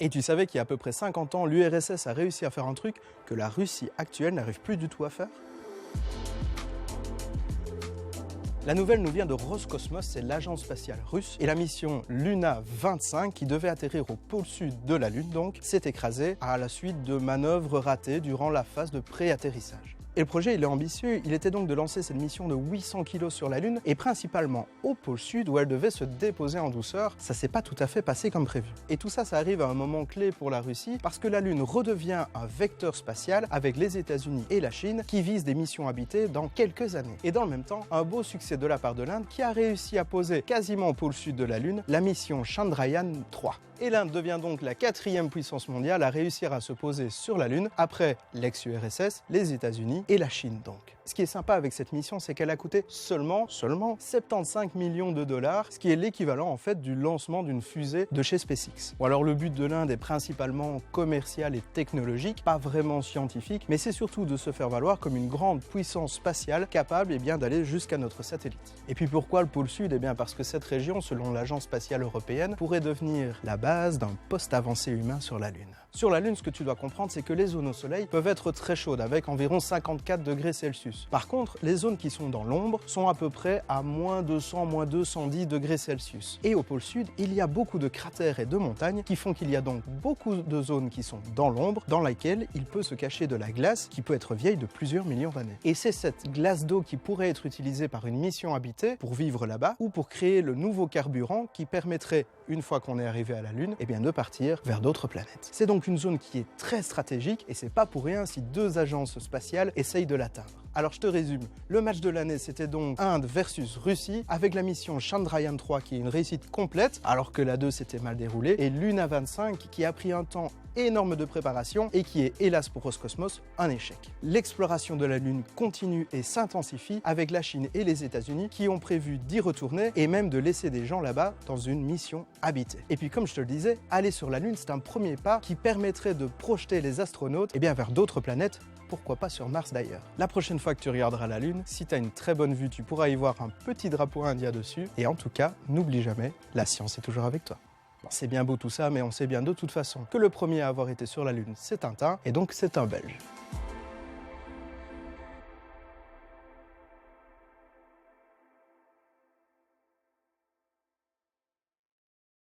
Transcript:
Et tu savais qu'il y a à peu près 50 ans, l'URSS a réussi à faire un truc que la Russie actuelle n'arrive plus du tout à faire? La nouvelle nous vient de Roscosmos, c'est l'agence spatiale russe, et la mission Luna 25, qui devait atterrir au pôle sud de la Lune, donc, s'est écrasée à la suite de manœuvres ratées durant la phase de pré-atterrissage. Et le projet, il est ambitieux, il était donc de lancer cette mission de 800 kg sur la Lune, et principalement au pôle sud, où elle devait se déposer en douceur. Ça s'est pas tout à fait passé comme prévu. Et tout ça, ça arrive à un moment clé pour la Russie, parce que la Lune redevient un vecteur spatial avec les États-Unis et la Chine, qui visent des missions habitées dans quelques années. Et dans le même temps, un beau succès de la part de l'Inde, qui a réussi à poser quasiment au pôle sud de la Lune la mission Chandrayaan 3. Et l'Inde devient donc la 4e puissance mondiale à réussir à se poser sur la Lune, après l'ex-URSS, les États-Unis et la Chine donc. Ce qui est sympa avec cette mission, c'est qu'elle a coûté seulement 75 millions de dollars, ce qui est l'équivalent en fait du lancement d'une fusée de chez SpaceX. Bon, alors le but de l'Inde est principalement commercial et technologique, pas vraiment scientifique, mais c'est surtout de se faire valoir comme une grande puissance spatiale capable d'aller jusqu'à notre satellite. Et puis pourquoi le pôle sud? Eh bien parce que cette région, selon l'Agence spatiale européenne, pourrait devenir la base d'un poste avancé humain sur la Lune. Sur la Lune, ce que tu dois comprendre, c'est que les zones au soleil peuvent être très chaudes, avec environ 54 degrés Celsius. Par contre, les zones qui sont dans l'ombre sont à peu près à moins 200, moins 210 degrés Celsius. Et au pôle sud, il y a beaucoup de cratères et de montagnes qui font qu'il y a donc beaucoup de zones qui sont dans l'ombre, dans laquelle il peut se cacher de la glace qui peut être vieille de plusieurs millions d'années. Et c'est cette glace d'eau qui pourrait être utilisée par une mission habitée pour vivre là-bas ou pour créer le nouveau carburant qui permettrait, une fois qu'on est arrivé à la Lune, de partir vers d'autres planètes. C'est donc une zone qui est très stratégique et c'est pas pour rien si deux agences spatiales essayent de l'atteindre. Alors je te résume, le match de l'année c'était donc Inde versus Russie avec la mission Chandrayaan 3 qui est une réussite complète alors que la 2 s'était mal déroulée et Luna 25 qui a pris un temps énorme de préparation et qui est hélas pour Roscosmos un échec. L'exploration de la Lune continue et s'intensifie avec la Chine et les États-Unis qui ont prévu d'y retourner et même de laisser des gens là-bas dans une mission habitée. Et puis comme je te le disais, aller sur la Lune c'est un premier pas qui permettrait de projeter les astronautes vers d'autres planètes, pourquoi pas sur Mars d'ailleurs. La prochaine fois que tu regarderas la Lune, si tu as une très bonne vue, tu pourras y voir un petit drapeau indien dessus et en tout cas, n'oublie jamais, la science est toujours avec toi. Bon, c'est bien beau tout ça, mais on sait bien de toute façon que le premier à avoir été sur la Lune, c'est Tintin, et donc c'est un Belge.